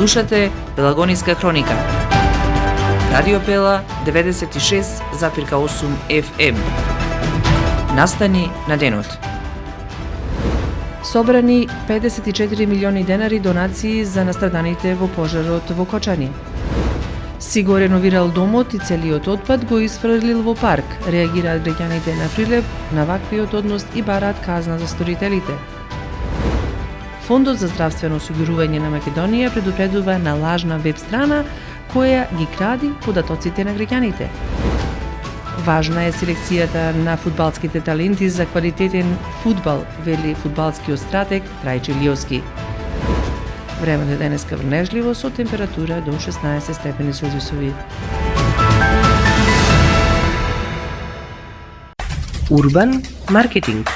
Слушате Пелагониска хроника. Радио Пела 96,8 FM. Настани на денот. Собрани 54 милиони денари донации за настраданите во пожарот во Кочани. Си го реновирал домот и целиот отпад го изфрлил во парк. Реагираат граѓаните на Прилеп на ваквиот однос и бараат казна за сторителите. Фондот за здравствено осигурување на Македонија предупредува на лажна веб страна која ги кради податоците на граѓаните. Важна е селекцијата на фудбалските таленти за квалитетен фудбал, вели фудбалскиот стратег Трајче Илиовски. Времето е денеска врнежливо со температура до 16 степени Целзиусови. Урбан маркетинг.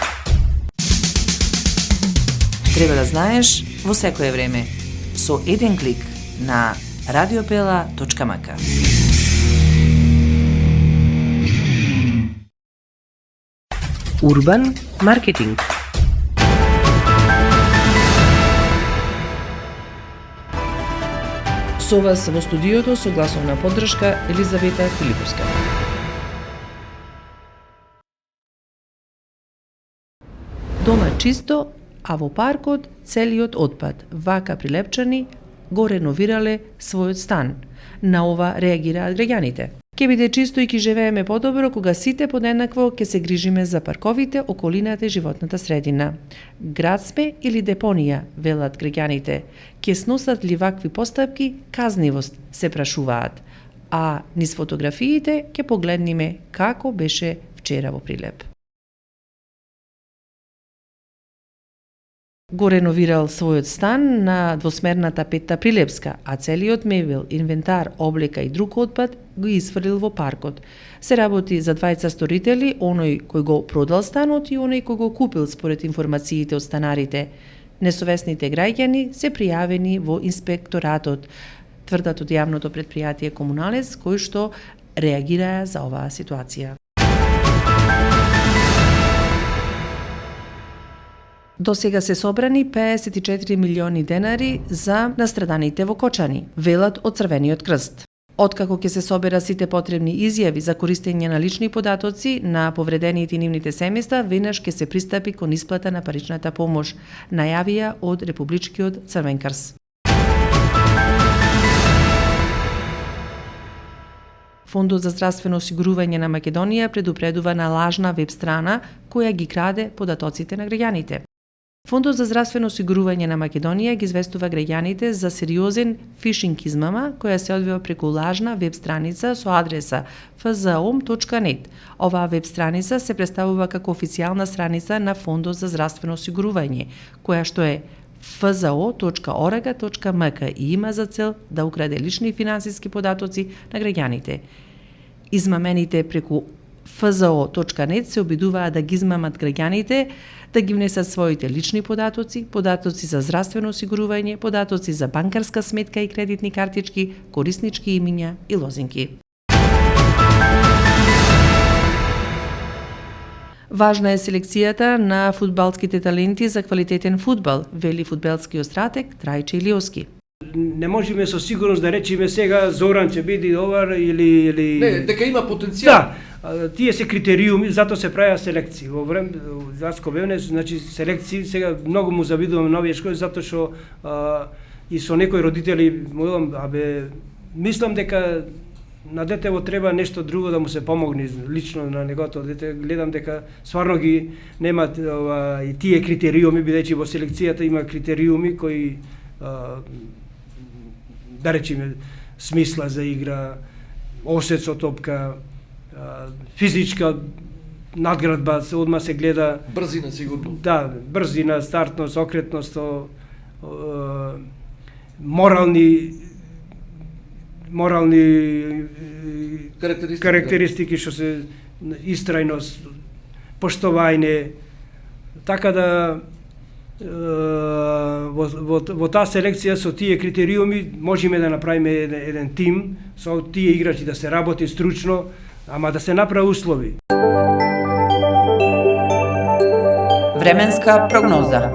Треба да знаеш во секое време со еден клик на radiopela.mk. Урбан маркетинг. Со вас во студиото со гласовна поддршка Елизавета Филиповска. Дома чисто, а во паркот целиот отпад. Вака Прилепчани го реновирале својот стан. На ова реагираат граѓаните. Ке биде чисто и ке живееме подобро кога сите подеднакво ке се грижиме за парковите, околината и животната средина. Град сме или депонија, велат граѓаните. Ке сносат ли вакви постапки казнивост, се прашуваат. А низ фотографиите ке погледниме како беше вчера во Прилеп. Го реновирал својот стан на двосмерната Петта Прилепска, а целиот мебел, инвентар, облека и друг отпад го изфрлил во паркот. Се работи за двајца сторители, оној кој го продал станот и оној кој го купил според информациите од станарите. Несовесните граѓани се пријавени во инспекторатот, тврдат од јавното претпријатие Комуналес, кој што реагираа за оваа ситуација. До сега се собрани 54 милиони денари за настраданите во Кочани, велат од Црвениот крст. Откако ќе се собера сите потребни изјави за користење на лични податоци на повредените и нивните семејства, веднаш ќе се пристапи кон исплата на паричната помош, најавија од Републичкиот Црвен крст. Фондот за здравствено осигурување на Македонија предупредува на лажна веб страна која ги краде податоците на граѓаните. Фондот за здравствено осигурување на Македонија ги известува граѓаните за сериозен фишинг измама која се одвива преку лажна веб страница со адреса fzom.net. Оваа веб страница се представува како официјална страница на Фондот за здравствено осигурување, која што е fzo.org.mk и има за цел да украде лични финансиски податоци на граѓаните. Измамените преку fzo.net се обидуваат да ги измамат граѓаните, да ги внесат своите лични податоци, податоци за здравствено осигурување, податоци за банкарска сметка и кредитни картички, кориснички имиња и лозинки. Важна е селекцијата на фудбалските таленти за квалитетен фудбал, вели фудбалскиот стратег Трајче Илиовски. Не можеме со сигурност да речеме сега Зоран ќе биде овар или Не, дека има потенцијал. Да, тие се критериуми, затоа се правеа селекции. Во време Заско Бевне, значи селекции сега многу му завидувам новиот школи затоа што и со некои родители му мислам дека на детево треба нешто друго да му се помогне лично на неговото дете. Гледам дека стварно ги немат и тие критериуми, бидејќи во селекцијата има критериуми кои да речеме смисла за игра, осет со топка, физичка надградба, одма се гледа Брзина сигурно. Да, брзина, стартност, окретност, морални карактеристики што се истрајност, поштовање, така да во таа селекција со тие критериуми можеме да направиме еден тим, со тие играчи да се работи стручно, ама да се направи услови. Временска прогноза.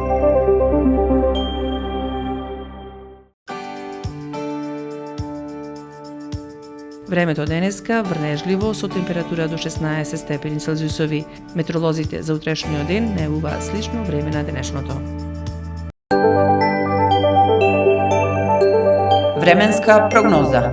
Времето денеска врнежливо со температура до 16 степени Целзиусови. Метеоролозите за утрешниот ден најавуваат слично време на денешното. Временска прогноза.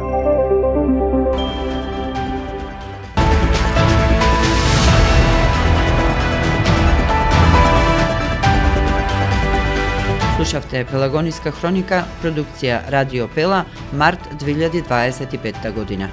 Слушавте Пелагониска хроника, продукција Радио Пела, март 2025 година.